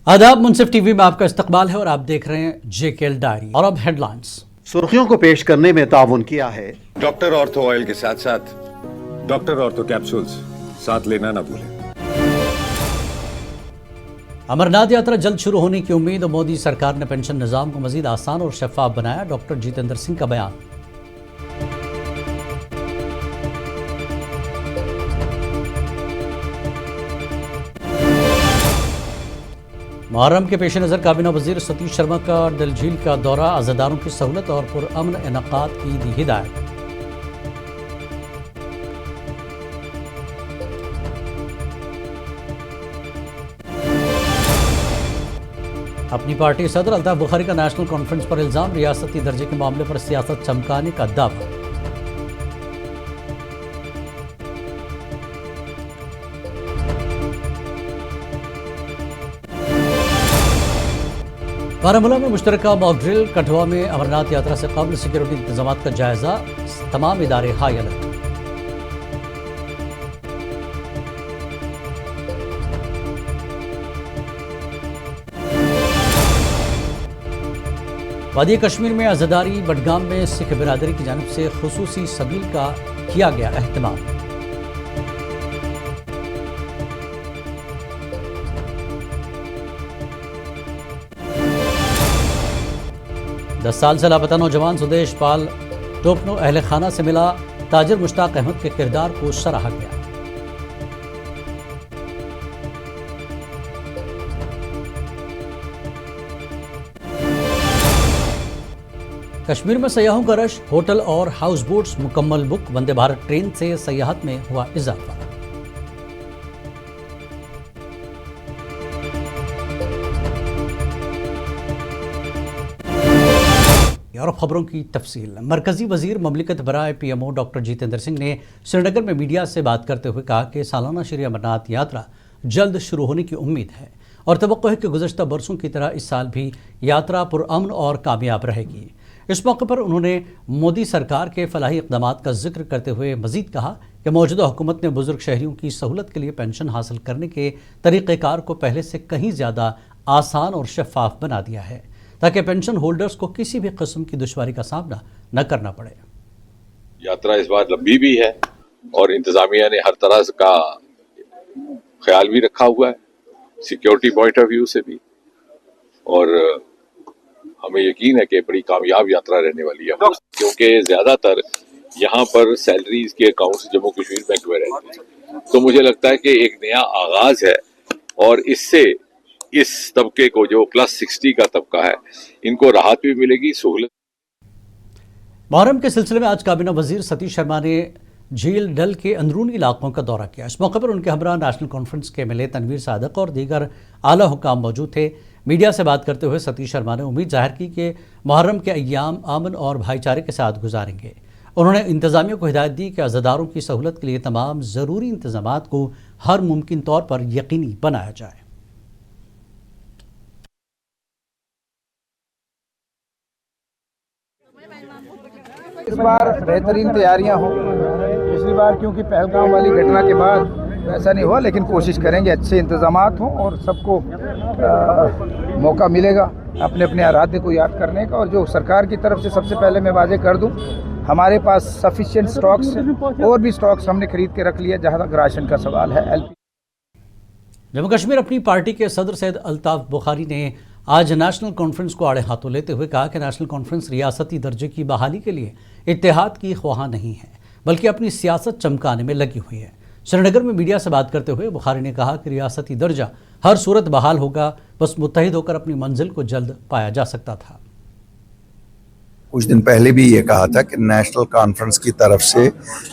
आदाब, मुनसिफ टीवी में आपका इस्तकबाल है और आप देख रहे हैं जेकेएल डायरी। और अब हेडलाइंस। सुर्खियों को पेश करने में ताउन किया है डॉक्टर ऑर्थो ऑयल के साथ साथ डॉक्टर ऑर्थो कैप्सूल्स साथ लेना ना भूलें। अमरनाथ यात्रा जल्द शुरू होने की उम्मीद। मोदी सरकार ने पेंशन निजाम को मजीद आसान और शफाफ बनाया। डॉक्टर जितेंद्र सिंह का बयान। मुहर्रम के पेश नज़र काबीना वजीर सतीश शर्मा का डल झील का दौरा। अज़ादारों की सहूलत और पुरअमन इनकाद की दी हिदायत। अपनी पार्टी सदर अल्ताफ बुखारी का नेशनल कॉन्फ्रेंस पर इल्जाम। रियासती दर्जे के मामले पर सियासत चमकाने का दावा। बारामूला में मुश्तरका मॉक ड्रिल। कठुआ में अमरनाथ यात्रा से कबल सिक्योरिटी इंतजाम का जायजा। तमाम इदारे हाई अलर्ट। वादी कश्मीर में आज़ादारी। बडगाम में सिख बिरादरी की जानिब से खुसूसी सबील का किया गया एहतमाम। दस साल से लापता नौजवान सुदेश पाल टोपनो अहल खाना से मिला। ताजिर मुश्ताक अहमद के किरदार को सराहा गया। कश्मीर में सयाहों का रश। होटल और हाउस बोट्स मुकम्मल बुक। वंदे भारत ट्रेन से सयाहत में हुआ इजाफा। और खबरों की तफसील। मरकजी वजीर ममलिकत बराए पीएमओ डॉक्टर जितेंद्र सिंह ने श्रीनगर में मीडिया से बात करते हुए कहा कि सालाना श्री अमरनाथ यात्रा जल्द शुरू होने की उम्मीद है और तवक्को है कि गुज़श्ता बरसों की तरह इस साल भी यात्रा पुरअमन और कामयाब रहेगी। इस मौके पर उन्होंने मोदी सरकार के फलाही इक़दामात का जिक्र करते हुए मजीद कहा कि मौजूदा हुकूमत ने बुजुर्ग शहरियों की सहूलत के लिए पेंशन हासिल करने के तरीक़ेकार को पहले से कहीं ज़्यादा आसान और शफाफ बना दिया है ताकि पेंशन होल्डर्स को किसी भी किस्म की दुश्वारी का सामना न करना पड़े। यात्रा इस बार लंबी भी है और इंतजामिया ने हर तरह का ख्याल भी रखा हुआ है, सिक्योरिटी पॉइंट ऑफ व्यू से भी, और हमें यकीन है कि बड़ी कामयाब यात्रा रहने वाली है क्योंकि ज्यादातर यहाँ पर सैलरीज के अकाउंट्स जम्मू कश्मीर बैंक में रहते हैं। तो मुझे लगता है कि एक नया आगाज है और इससे इस तबके को, जो प्लस 60 का तबका है, इनको राहत भी मिलेगी, सहूलत। मुहर्रम के सिलसिले में आज काबीना वजीर सतीश शर्मा ने झील डल के अंदरूनी इलाकों का दौरा किया। इस मौके पर उनके हमरा नेशनल कॉन्फ्रेंस के एमएलए तनवीर सादक और दीगर आला हुकाम मौजूद थे। मीडिया से बात करते हुए सतीश शर्मा ने उम्मीद जाहिर की कि मुहर्रम के अय्याम अमन और भाईचारे के साथ गुजारेंगे। उन्होंने इंतजामिया को हिदायत दी कि अज़ादारों की सहूलत के लिए तमाम ज़रूरी इंतजामात को हर मुमकिन तौर पर यकीनी बनाया जाए। इस बार बेहतरीन तैयारियां हों। पिछली बार क्योंकि पहलगाम वाली घटना के बाद ऐसा नहीं हुआ, लेकिन कोशिश करेंगे अच्छे इंतजामात हों और सबको मौका मिलेगा अपने अपने आराध्य को याद करने का। और जो सरकार की तरफ से सबसे पहले मैं वाजे कर दूं, हमारे पास सफिशिएंट स्टॉक्स और भी स्टॉक्स हमने खरीद के रख लिया जहाँ तक राशन का सवाल है। जम्मू कश्मीर अपनी पार्टी के सदर सैयद अल्ताफ बुखारी ने आज नेशनल कॉन्फ्रेंस को आड़े हाथों लेते हुए कहा कि नेशनल कॉन्फ्रेंस रियासती दर्जे की बहाली के लिए इत्तेहाद की ख्वाह नहीं है बल्कि अपनी सियासत चमकाने में लगी हुई है। श्रीनगर में मीडिया से बात करते हुए बुखारी ने कहा कि रियासती दर्जा हर सूरत बहाल होगा, बस मुत्तहिद होकर अपनी मंजिल को जल्द पाया जा सकता था। कुछ दिन पहले भी ये कहा था कि नेशनल कॉन्फ्रेंस की तरफ से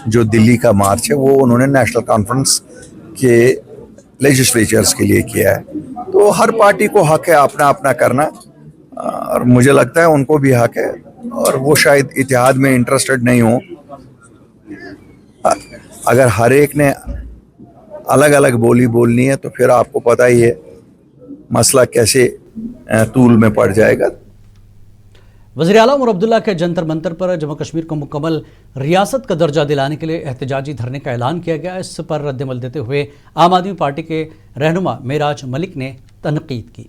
जो दिल्ली का मार्च है वो उन्होंने नेशनल कॉन्फ्रेंस के लेजिस्लेचर्स के लिए किया है। तो हर पार्टी को हक है अपना अपना करना और मुझे लगता है उनको भी हक है और वो शायद इत्तेहाद में इंटरेस्टेड नहीं हो। अगर हर एक ने अलग अलग बोली बोलनी है तो फिर आपको पता ही है मसला कैसे तूल में पड़ जाएगा। वज़ीर आला उमर अब्दुल्ला के जंतर मंतर पर जम्मू कश्मीर को मुकम्मल रियासत का दर्जा दिलाने के लिए एहतजाजी धरने का ऐलान किया गया। इस पर रद्दमल देते हुए आम आदमी पार्टी के रहनुमा मेराज मलिक ने तनकीद की।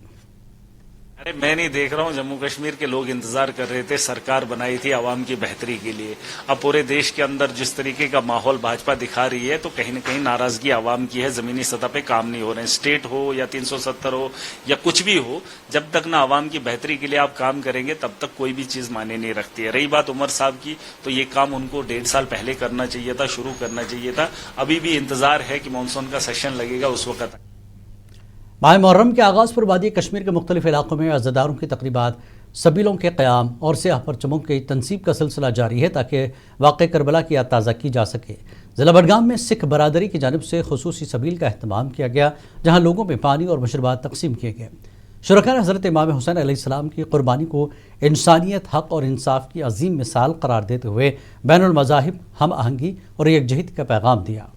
मैं नहीं देख रहा हूं, जम्मू कश्मीर के लोग इंतजार कर रहे थे, सरकार बनाई थी आवाम की बेहतरी के लिए। अब पूरे देश के अंदर जिस तरीके का माहौल भाजपा दिखा रही है तो कहीं न कहीं नाराजगी आवाम की है, जमीनी सतह पे काम नहीं हो रहे हैं। स्टेट हो या 370 हो या कुछ भी हो, जब तक ना आवाम की बेहतरी के लिए आप काम करेंगे तब तक कोई भी चीज मायने नहीं रखती है। रही बात उमर साहब की, तो ये काम उनको 1.5 साल पहले करना चाहिए था, शुरू करना चाहिए था। अभी भी इंतजार है कि मानसून का सेशन लगेगा, उस वक्त माह मुहर्रम के आगाज़ पर वादी कश्मीर के मुख्तलिफ इलाकों में अज़ादारों की तकरीबात, सबीलों के क़याम और सियाह परचमों की तनसीब का सिलसिला जारी है ताकि वाक़े करबला की याद ताज़ा की जा सके। ज़िला बडगाम में सिख बरादरी की जानिब से खुसूसी सबील का अहतमाम किया गया, जहाँ लोगों में पानी और मशरूबात तकसीम किए गए। शुरका ने हज़रत इमाम हुसैन अलैहिस्सलाम की क़ुरबानी को इंसानियत, हक़ और इंसाफ की अजीम मिसाल करार देते हुए बैनुल मज़ाहिब, हम आहंगी और यकजहती का पैगाम दिया।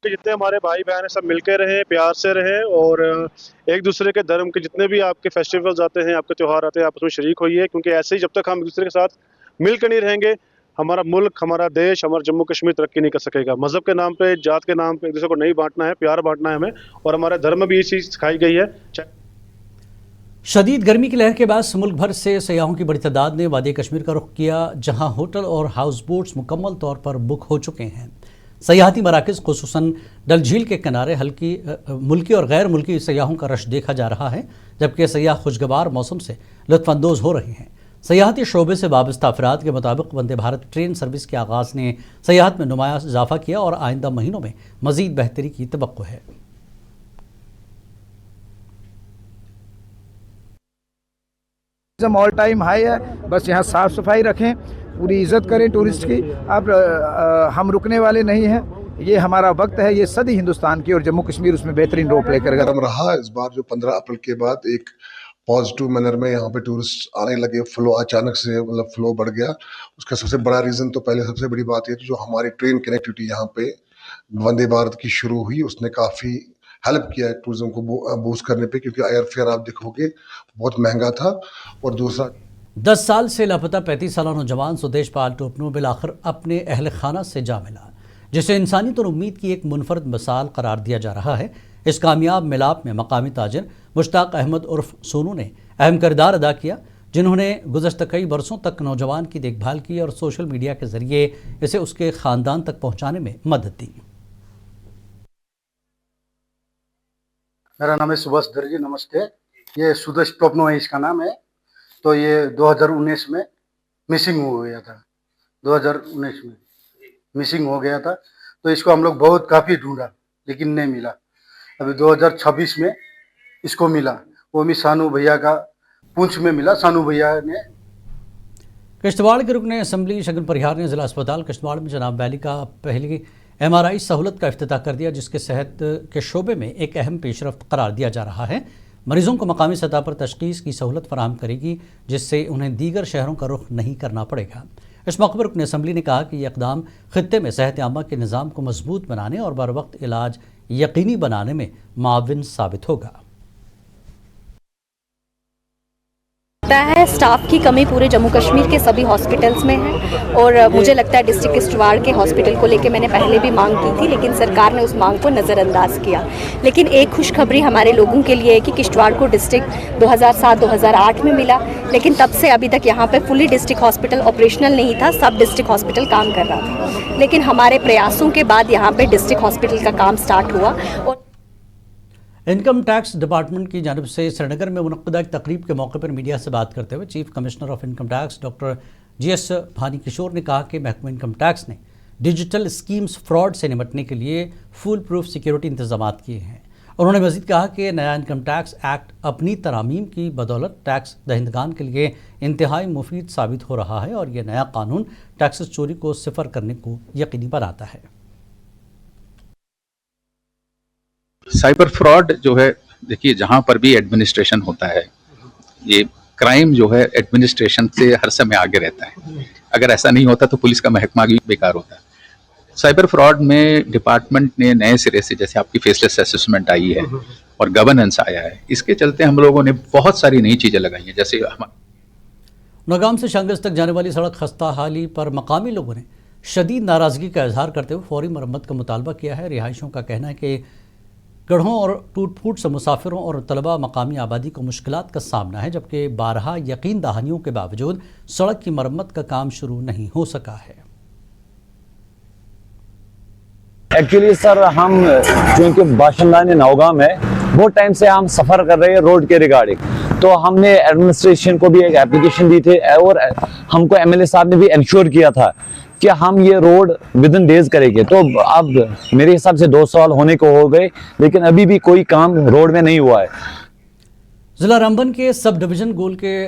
जितने हमारे भाई बहन हैं सब मिलके रहें, प्यार से रहें और एक दूसरे के धर्म के जितने भी आपके फेस्टिवल्स आते हैं, आपके त्यौहार आते हैं, आप उसमें शरीक होइए, क्योंकि ऐसे ही जब तक हम एक दूसरे के साथ मिलकर नहीं रहेंगे हमारा मुल्क, हमारा देश, हमारा जम्मू कश्मीर तरक्की नहीं कर सकेगा। मजहब के नाम पे, जात के नाम पे एक दूसरे को नहीं बांटना है, प्यार बांटना है हमें, और हमारे धर्म में भी ये चीज़ सिखाई गई है। शदीद गर्मी की लहर के बाद मुल्क भर से सयाहों की बड़ी तादाद ने वादी कश्मीर का रुख किया, जहाँ होटल और हाउस बोट्स मुकम्मल तौर पर बुक हो चुके हैं। सयाहती मराकज़ खुसूसन डल झील के किनारे हल्की मुल्की और गैर मुल्की सयाहों का रश देखा जा रहा है, जबकि सयाह खुशगवार मौसम से लुत्फ़अंदोज़ हो रहे हैं। सयाहती शोबे से वाबस्ता अफराद के मुताबिक वंदे भारत ट्रेन सर्विस के आगाज़ ने सयाहत में नुमाया इजाफा किया और आइंदा महीनों में मज़ीद बेहतरी की तवक्को है। ऑल टाइम हाई है, बस यहाँ साफ़ सफाई रखें, पूरी इज़्ज़त करें टूरिस्ट की। अब हम रुकने वाले नहीं हैं, ये हमारा वक्त है, ये सदी हिंदुस्तान की और जम्मू कश्मीर उसमें बेहतरीन रोल प्ले करेगा। रहा इस बार जो 15 अप्रैल के बाद एक पॉजिटिव मैनर में यहाँ पे टूरिस्ट आने लगे, फ्लो अचानक से मतलब फ्लो बढ़ गया। उसका सबसे बड़ा रीज़न तो पहले सबसे बड़ी बात ये थी जो हमारी ट्रेन कनेक्टिविटी यहाँ पे वंदे भारत की शुरू हुई, उसने काफ़ी हेल्प किया है टूरिज्म को बूस्ट करने पे, क्योंकि एयर फेयर आप देखोगे बहुत महंगा था। और दूसरा 10 साल से लापता 35 साला नौजवान सुदेश पाल टोपनो बिलाखिर अपने अहल खाना से जा मिला, जिसे इंसानियत और उम्मीद की एक मुनफरद मिसाल करार दिया जा रहा है। इस कामयाब मिलाप में मकामी ताजिर मुश्ताक अहमद उर्फ सोनू ने अहम किरदार अदा किया, जिन्होंने गुज़श्ता कई बरसों तक नौजवान की देखभाल की और सोशल मीडिया के ज़रिए इसे उसके ख़ानदान तक पहुँचाने में मदद दी। मेरा नाम है सुभाष दर्जी, नमस्ते। ये सुदेश टोपनो है इसका नाम है। तो ये 2019 में मिसिंग हो गया था, 2019 में मिसिंग हो गया था। तो इसको हम लोग बहुत काफ़ी ढूंढा लेकिन नहीं मिला। अभी 2026 में इसको मिला, वो भी सानू भैया का पुंछ में मिला। सानू भैया ने किश्तवाड़ के रुकने असम्बली शगन परिहार ने ज़िला अस्पताल किश्तवाड़ में जनाब वैली का पहली MRI सहूलत का इफ्तिताह कर दिया, जिसके सेहत के शोबे में एक अहम पेशरफ्त करार दिया जा रहा है। मरीजों को मकामी सतह पर तशख़ीस की सहूलत फराहम करेगी, जिससे उन्हें दीगर शहरों का रुख नहीं करना पड़ेगा। इस मौके पर रुकन असम्बली ने कहा कि यह इक़दाम खित्ते में सेहत आमा के निज़ाम को मजबूत बनाने और बर वक्त इलाज यकीनी बनाने में माविन साबित होगा। है स्टाफ की कमी पूरे जम्मू कश्मीर के सभी हॉस्पिटल्स में है और मुझे लगता है डिस्ट्रिक्ट किश्तवाड़ के हॉस्पिटल को लेके मैंने पहले भी मांग की थी, लेकिन सरकार ने उस मांग को नज़रअंदाज किया। लेकिन एक खुशखबरी हमारे लोगों के लिए है कि किश्तवाड़ को डिस्ट्रिक्ट 2007-2008 में मिला, लेकिन तब से अभी तक यहाँ पे फुली डिस्ट्रिक्ट हॉस्पिटल ऑपरेशनल नहीं था, सब डिस्ट्रिक्ट हॉस्पिटल काम कर रहा था। लेकिन हमारे प्रयासों के बाद यहाँ पे डिस्ट्रिक्ट हॉस्पिटल का काम स्टार्ट हुआ। और इनकम टैक्स डिपार्टमेंट की जानिब से श्रीनगर में मुनक़्क़दा एक तकरीब के मौके पर मीडिया से बात करते हुए chief commissioner of income tax doctor GS भानी किशोर ने कहा कि महकमा इनकम टैक्स ने डिजिटल स्कीम्स फ्रॉड से निपटने के लिए फुल प्रूफ सिक्योरिटी इंतजाम किए हैं। उन्होंने मज़ीद कहा कि नया इनकम टैक्स एक्ट अपनी तरामीम की बदौलत टैक्स दहिंदगान के लिए इंतहाई मुफीद साबित हो रहा है और यह नया कानून टैक्स चोरी को सिफर करने को यकीनी बनाता है। साइबर फ्रॉड जो है, देखिए जहाँ पर भी एडमिनिस्ट्रेशन होता है, ये क्राइम जो है एडमिनिस्ट्रेशन से हर समय आगे रहता है। अगर ऐसा नहीं होता तो पुलिस का महकमा भी बेकार होता है। साइबर फ्रॉड में डिपार्टमेंट ने नए सिरे से, जैसे आपकी फेसलेस असेसमेंट आई है और गवर्नेंस आया है, इसके चलते हम लोगों ने बहुत सारी नई चीज़ें लगाई हैं। जैसे नौगाम से शांगस तक जाने वाली सड़क खस्ता हाली पर मकामी लोगों ने शदीद नाराज़गी का इजहार करते हुए फौरी मरम्मत का मुतालबा किया है। रिहायशियों का कहना है कि गढ़ों और टूट फूट से मुसाफिरों और तलबा मकामी आबादी को मुश्किलात का सामना है, जबकि बारहा यकीन दहानियों के बावजूद सड़क की मरम्मत का काम शुरू नहीं हो सका है। एक्चुअली सर, हम चूँकि बाशिंदा नौगाम है, बहुत टाइम से हम सफ़र कर रहे हैं रोड के रिगार्डिंग, तो हमने एडमिनिस्ट्रेशन को भी एक एप्लीकेशन दी थी और हमको एमएलए साहब ने भी इंश्योर किया था कि हम ये रोड विद इन डेज करेंगे। तो अब मेरे हिसाब से 2 साल होने को हो गए, लेकिन अभी भी कोई काम रोड में नहीं हुआ है। जिला रामबन के सब डिवीज़न गोल के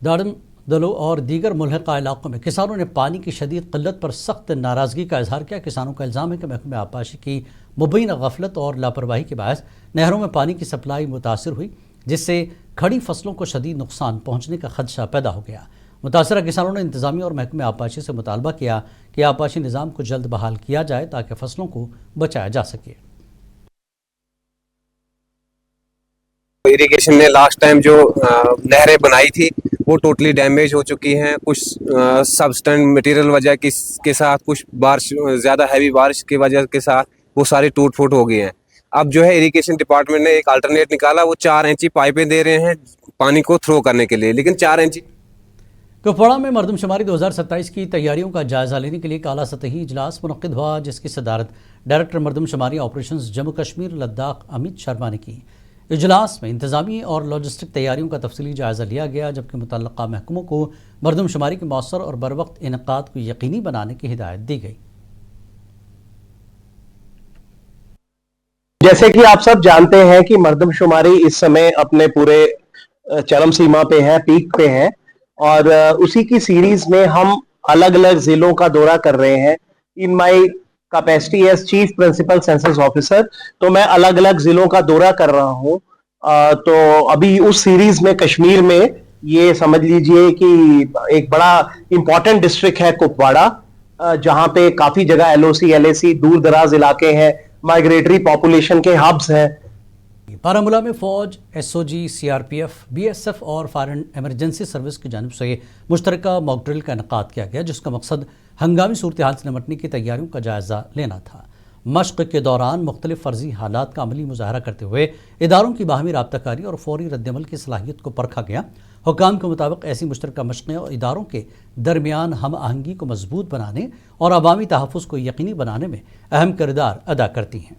दाड़म दलों और दीगर मुल्हिका इलाकों में किसानों ने पानी की शदीद किल्लत पर सख्त नाराज़गी का इजहार किया। किसानों का इल्ज़ाम है कि महकमे आबपाशी की मुबैना गफलत और लापरवाही के बायस नहरों में पानी की सप्लाई मुतासर हुई, जिससे खड़ी फसलों को शदीद नुकसान पहुँचने का खदशा पैदा हो गया। मुतासरा किसानों ने इंतजामिया और महकमे आबपाशी से मुतालबा किया कि आबपाशी निज़ाम को जल्द बहाल किया जाए ताकि फसलों को बचाया जा सके। इरिगेशन ने लास्ट टाइम जो नहरें बनाई थी वो टोटली डैमेज हो चुकी हैं, कुछ सबस्टेंट मटेरियल वजह के साथ, कुछ बारिश ज़्यादा हैवी बारिश की वजह के साथ वो सारी टूट फूट हो गई हैं। अब जो है इरिगेशन डिपार्टमेंट ने एक अल्टरनेट निकाला, वो 4 इंची पाइपें दे रहे हैं पानी को थ्रो करने के लिए, लेकिन 4 इंची। कुपवाड़ा में मरदमशुमारी 2027 की तैयारियों का जायजा लेने के लिए काला सतही इजलास मुनक्किद हुआ, जिसकी सदारत डायरेक्टर मरदमशुमारी ऑपरेशंस जम्मू कश्मीर लद्दाख अमित शर्मा ने की। इजलास में इंतजामी और लॉजिस्टिक तैयारियों का तफसीली जायजा लिया गया, जबकि मुतल्लका महकमों को मरदमशुमारी के मौसर और बरवक्त इनकाद को यकीनी बनाने की हिदायत दी गई। जैसे कि आप सब जानते हैं कि मरदमशुमारी इस समय अपने पूरे चरम सीमा पे है, पीक पे है, और उसी की सीरीज में हम अलग अलग जिलों का दौरा कर रहे हैं। In my capacity as chief principal census officer, तो मैं अलग अलग जिलों का दौरा कर रहा हूं। तो अभी उस सीरीज में कश्मीर में ये समझ लीजिए कि एक बड़ा इंपॉर्टेंट डिस्ट्रिक्ट है कुपवाड़ा, जहां पे काफी जगह एलओसी एलएसी दूर दराज इलाके हैं, माइग्रेटरी पॉपुलेशन के हब्स हैं। बारामूला में फौज, एसओजी, सीआरपीएफ, बीएसएफ और फायर एंड इमरजेंसी सर्विस की जानिब से मुश्तरका मॉक ड्रिल का इनेकाद किया गया, जिसका मकसद हंगामी सूरत हाल से निपटने की तैयारियों का जायजा लेना था। मश्क के दौरान मुख्तलिफ फर्जी हालात का अमली मुजाहरा करते हुए इदारों की बाहमी राब्ताकारी और फौरी रद्दमल की सलाहियत को परखा गया। हुक्काम के मुताबिक ऐसी मुश्तरका मशक़ें और इदारों के दरमियान हम आहंगी को मजबूत बनाने और अवामी तहफ़्फ़ुज़ को यकीनी बनाने में अहम किरदार अदा करती हैं।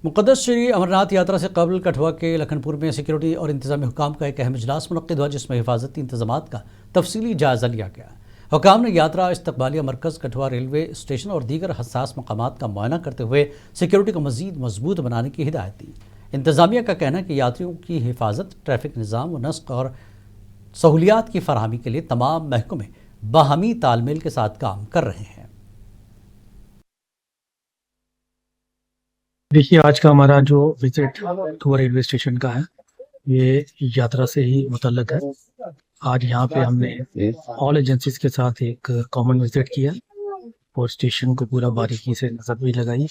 मुक़द्दस श्री अमरनाथ यात्रा से कबल कठुआ के लखनपुर में सिक्योरिटी और इंतजामी हुकाम का एक अहम इजलास मुनक्किद हुआ, जिसमें हिफाजती इंतजामात का तफसीली जायजा लिया गया। हुकाम ने यात्रा इस्तकबालिया मरकज़ कठुआ रेलवे स्टेशन और दीगर हसास मकामात का मुआयना करते हुए सिक्योरिटी को मज़ीद मजबूत बनाने की हिदायत दी। इंतजामिया का कहना है कि यात्रियों की हिफाजत, ट्रैफिक निज़ाम व नस्क और सहूलियात की फराहमी के लिए तमाम महकमे बाहमी तालमेल के साथ काम कर रहे हैं। देखिए, आज का हमारा जो विजिट कठुआ रेलवे स्टेशन का है, ये यात्रा से ही मुतल्लक है। आज यहाँ पे हमने ऑल एजेंसीज के साथ एक कॉमन विजिट किया और स्टेशन को पूरा बारीकी से नजर भी लगाई।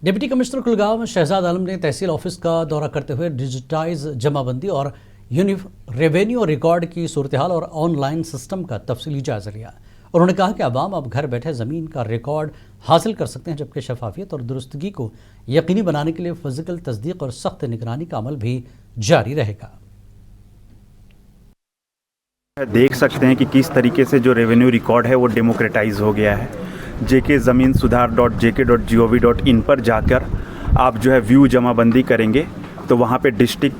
डिप्टी कमिश्नर कुलगांव शहजाद आलम ने तहसील ऑफिस का दौरा करते हुए डिजिटाइज जमाबंदी और रेवेन्यू रिकॉर्ड की सूरत हाल और ऑनलाइन सिस्टम का तफसीली जायजा लिया। उन्होंने कहा कि आवाम अब घर बैठे ज़मीन का रिकॉर्ड हासिल कर सकते हैं, जबकि शफाफियत और दुरुस्तगी को यकीनी बनाने के लिए फिजिकल तस्दीक और सख्त निगरानी का अमल भी जारी रहेगा। देख सकते हैं कि किस तरीके से जो रेवेन्यू रिकॉर्ड है वो डेमोक्रेटाइज हो गया है। jkzaminSudhar.jk.gov.in पर जाकर आप जो है व्यू जमाबंदी करेंगे तो वहाँ पे डिस्ट्रिक्ट,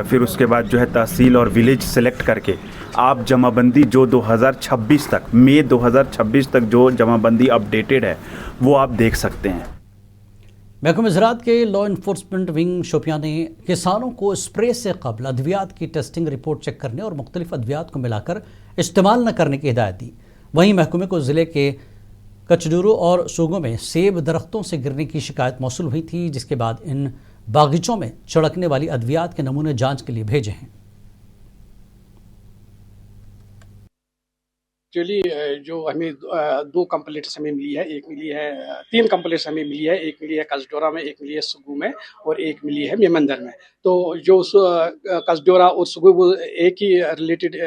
फिर उसके बाद जो है तहसील और विलेज सेलेक्ट करके आप जमाबंदी जो 2026 तक, मई 2026 तक जो जमाबंदी अपडेटेड है वो आप देख सकते हैं। महकमा ज़राअत के लॉ इन्फोर्समेंट विंग शोपियां ने किसानों को स्प्रे से कबल अद्वियात की टेस्टिंग रिपोर्ट चेक करने और मुख्तलिफ अद्वियात को मिलाकर इस्तेमाल न करने की हिदायत दी। वहीं महकमे को ज़िले के कचडूरू और सूगों में सेब दरख्तों से गिरने की शिकायत मौसूल हुई थी, जिसके बाद इन बागीचों में छिड़कने वाली अद्वियात के नमूने जांच के लिए भेजे हैं। एक्चुअली जो हमें दो कंप्लेंट्स हमें मिली है, एक मिली है, तीन कंप्लेंट्स हमें मिली है। एक मिली है कसडोरा में, एक मिली है सुगु में और एक मिली है मेमंदर में। तो जो कसडोरा और सुगु वो एक ही रिलेटेड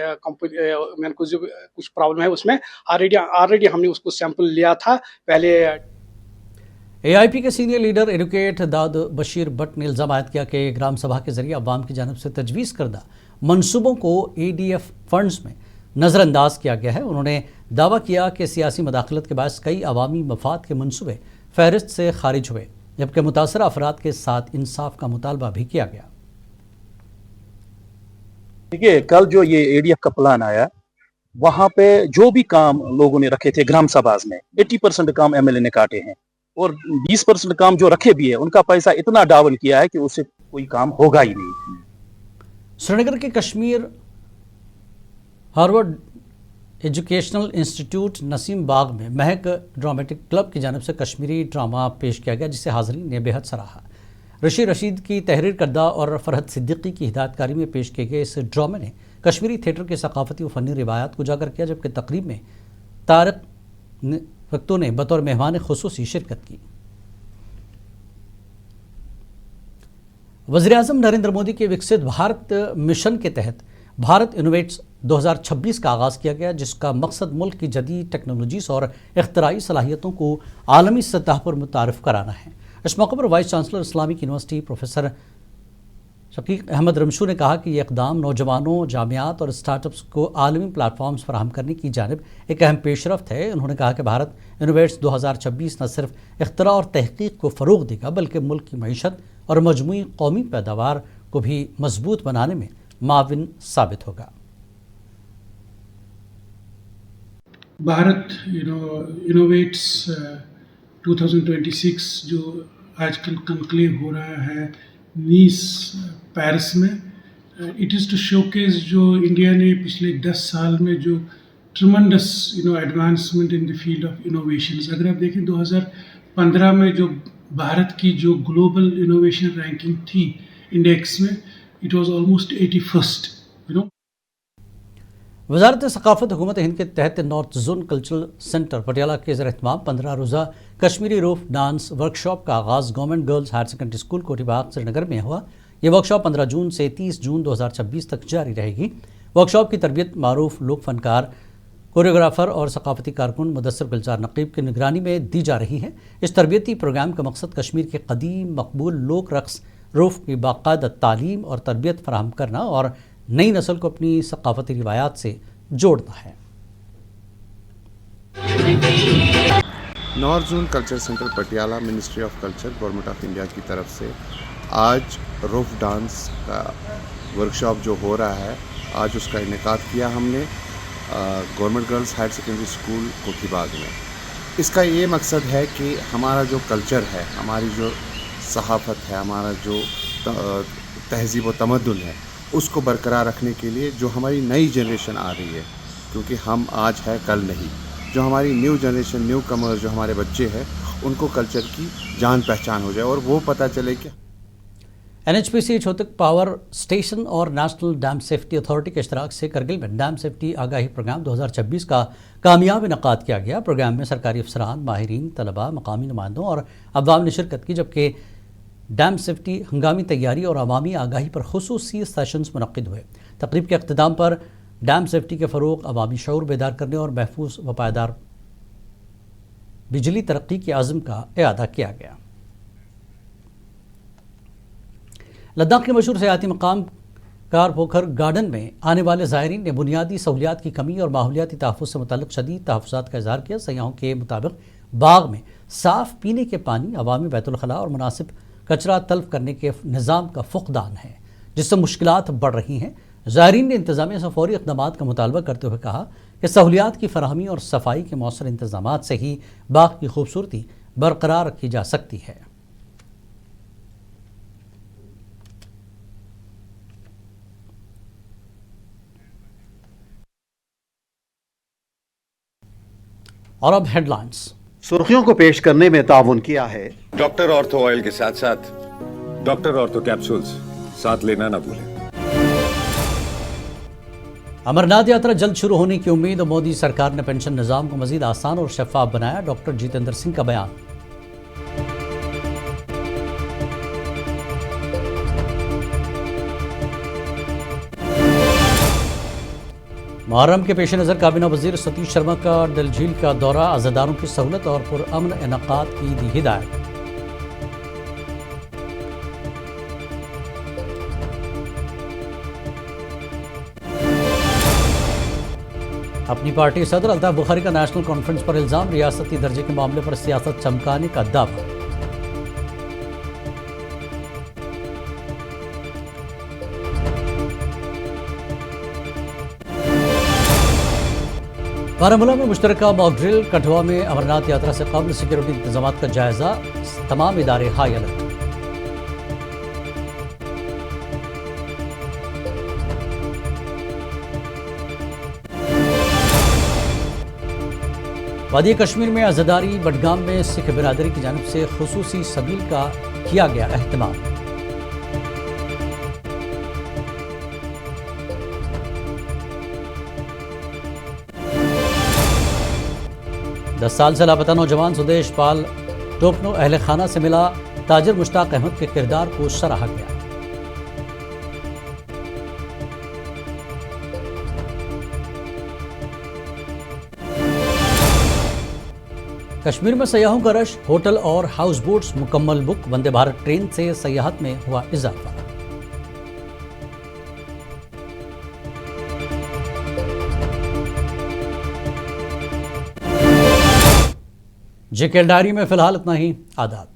कुछ प्रॉब्लम है उसमें। ऑलरेडी हमने उसको सैंपल लिया था पहले। एआईपी के senior leader advocate Daud Bashir Bhat ने इल्ज़ाम आयद किया कि ग्राम सभा के जरिए अवाम की जानिब से तजवीज़ करदा मनसूबों को ADF फंड्स में नज़रअंदाज किया गया है। उन्होंने दावा किया कि सियासी मदाखलत के बायस कई अवामी मफाद के मनसूबे फहरिस्त से खारिज हुए, जबकि मुतासरा अफराद के साथ इंसाफ का मुतालबा भी किया गया। देखिए, कल जो ये ADF का प्लान आया, वहां पे जो भी काम लोगों ने रखे थे ग्राम सभाज में 80% काम MLA ने काटे हैं और 20% काम जो रखे भी है उनका पैसा इतना डाबल किया है कि उससे कोई काम होगा ही नहीं। श्रीनगर के Kashmir Harvard educational institute Naseem Bagh में महक ड्रामेटिक क्लब की जानिब से कश्मीरी ड्रामा पेश किया गया, जिसे हाज़रीन ने बेहद सराहा। रशीद रशीद की तहरीर करदा और फरहद सिद्दीकी की हिदायतकारी में पेश किए गए इस ड्रामे ने कश्मीरी थिएटर के सकाफती व फ़नी रिवायात को उजागर किया, जबकि तकरीब में तारक वक्तों ने बतौर मेहमान खुसूसी शिरकत की। वज़ीर-ए-आज़म नरेंद्र मोदी के विकसित भारत मिशन के तहत भारत इनोवेट्स 2026 का आगाज़ किया गया, जिसका मकसद मुल्क की जदीद टेक्नोलॉजीज़ और इख्तराई सलाहियतों को आलमी सतह पर मुतारफ़ कराना है। इस मौके पर vice chancellor Islamic university professor Shakeel Ahmad Romshoo ने कहा कि ये इक़दाम नौजवानों, जामियात और स्टार्टअप्स को आलमी प्लेटफॉर्म्स फराहम करने की जानिब एक अहम पेशरफ्त है। उन्होंने कहा कि भारत इनोवेट्स 2026 न सिर्फ इख्तरा और तहकीक को फ़रोग़ देगा, बल्कि मुल्क की मईशत और मजमूई कौमी पैदावार को भी मजबूत बनाने में माविन साबित होगा। भारत इनोवेट्स 2026 जो आजकल कंक्लेव हो रहा है नीस पेरिस में, इट इज़ टू शोकेस जो इंडिया ने पिछले 10 साल में जो tremendous advancement in the field of innovations. अगर आप देखें 2015 में जो भारत की जो ग्लोबल इनोवेशन रैंकिंग थी इंडेक्स में, इट वाज ऑलमोस्ट 81st। वज़ारत सकाफ़त हुकूमत हिंद के तहत north zone cultural centre Patiala के ज़र-ए-एहतमाम 15 रोज़ा कश्मीरी रोफ डांस वर्कशॉप का आगाज़ government girls higher secondary school Kotibagh Srinagar में हुआ। ये वर्कशॉप 15 जून से 30 जून 2026 तक जारी रहेगी। वर्कशॉप की तरबियत मारूफ लोक फनकार, कोरियोग्राफर और सकाफती कारकुन मुदस्सिर गुलजार नकीब की निगरानी में दी जा रही है। इस तरबियती प्रोग्राम का मकसद कश्मीर के कदीम मकबूल लोक रक़्स रूफ की बाकायदा तालीम और तरबियत फराहम करना और नई नस्ल को अपनी सकाफती रिवायात से जोड़ना है। North zone culture centre Patiala ministry of culture government of India की तरफ से आज रूफ डांस का वर्कशॉप जो हो रहा है, आज उसका इनेकाद किया हमने government girls higher secondary school Kothibagh में। इसका ये मकसद है कि हमारा जो कल्चर है, हमारी जो सहाफ़त है, हमारा जो तहज़ीब व तमद्दुन है, उसको बरकरार रखने के लिए जो हमारी नई जनरेशन आ रही है, क्योंकि हम आज है कल नहीं, जो हमारी न्यू जनरेशन, न्यू कमर्स, जो हमारे बच्चे हैं, उनको कल्चर की जान पहचान हो जाए और वो पता चले कि NHPC छोतक पावर स्टेशन और नेशनल डैम सेफ्टी अथॉरिटी के इश्तराक से करगिल में डैम सेफ्टी आगाही प्रोग्राम 2026 का कामयाब इनकाद किया गया। प्रोग्राम में सरकारी अफसरान, माहिरीन, तलबा, मकामी नुमाइंदों और अवाम ने शिरकत की, जबकि डैम सेफ्टी, हंगामी तैयारी और अवामी आगाही पर खुसूसी सेशंस मुनक्किद हुए। तकरीब के अख्तिताम पर डैम सेफ्टी के फ़रोग़, अवामी शऊर बेदार करने और महफूज व पायदार बिजली तरक्की के आज़म का इआदा किया गया। लद्दाख के मशहूर सयाती मकाम कारपोखर गार्डन में आने वाले ज़ायरीन ने बुनियादी सहूलियात की कमी और माहौलियाती तहफ़्फ़ुज़ से मुतल्लिक़ शदीद तहफ़्फ़ुज़ात का इज़हार किया। सयाहों के मुताबिक बाग में साफ़ पीने के पानी, अवामी बैतुल खला और मुनासिब कचरा तल्फ करने के निज़ाम का फुक़दान है, जिससे मुश्किलात बढ़ रही हैं। ज़ायरीन ने इंतज़ामिया से फ़ौरी इक़दामात का मुतालबा करते हुए कहा कि सहूलियात की फ़राहमी और सफाई के मौसर इंतज़ामात से ही बाग की खूबसूरती बरकरार रखी जा सकती है। और अब हेडलाइंस। सुर्खियों को पेश करने में ताउन किया है डॉक्टर ऑर्थो ऑयल के साथ साथ डॉक्टर ऑर्थो कैप्सूल्स साथ लेना ना भूलें। अमरनाथ यात्रा जल्द शुरू होने की उम्मीद। मोदी सरकार ने पेंशन निजाम को मजीद आसान और शफाफ बनाया। डॉक्टर जितेंद्र सिंह का बयान। मुहर्रम के पेश नज़र काबीना वजीर सतीश शर्मा का डल झील का दौरा। अज़ादारों की सहूलत और पुरअमन इनकाद की दी हिदायत। अपनी पार्टी सदर अल्ताफ बुखारी का नेशनल कॉन्फ्रेंस पर इल्जाम। रियासती दर्जे के मामले पर सियासत चमकाने का दावा। बारामूला में मुश्तरका मॉक ड्रिल। कठुआ में अमरनाथ यात्रा से कबल सिक्योरिटी इंतजाम का जायजा। तमाम इदारे हाई अलर्ट। वादी कश्मीर में अज़ादारी। बडगाम में सिख बिरादरी की जानिब से खुसूसी सबील का किया गया अहतमाम। दस साल से लापता नौजवान सुदेश पाल टोपनो अहल खाना से मिला। ताजिर मुश्ताक अहमद के किरदार को सराहा गया। कश्मीर में सयाहों का रश। होटल और हाउस बोट्स मुकम्मल बुक। वंदे भारत ट्रेन से सयाहत में हुआ इजाफा। जेके डायरी में फिलहाल इतना ही। आदाब।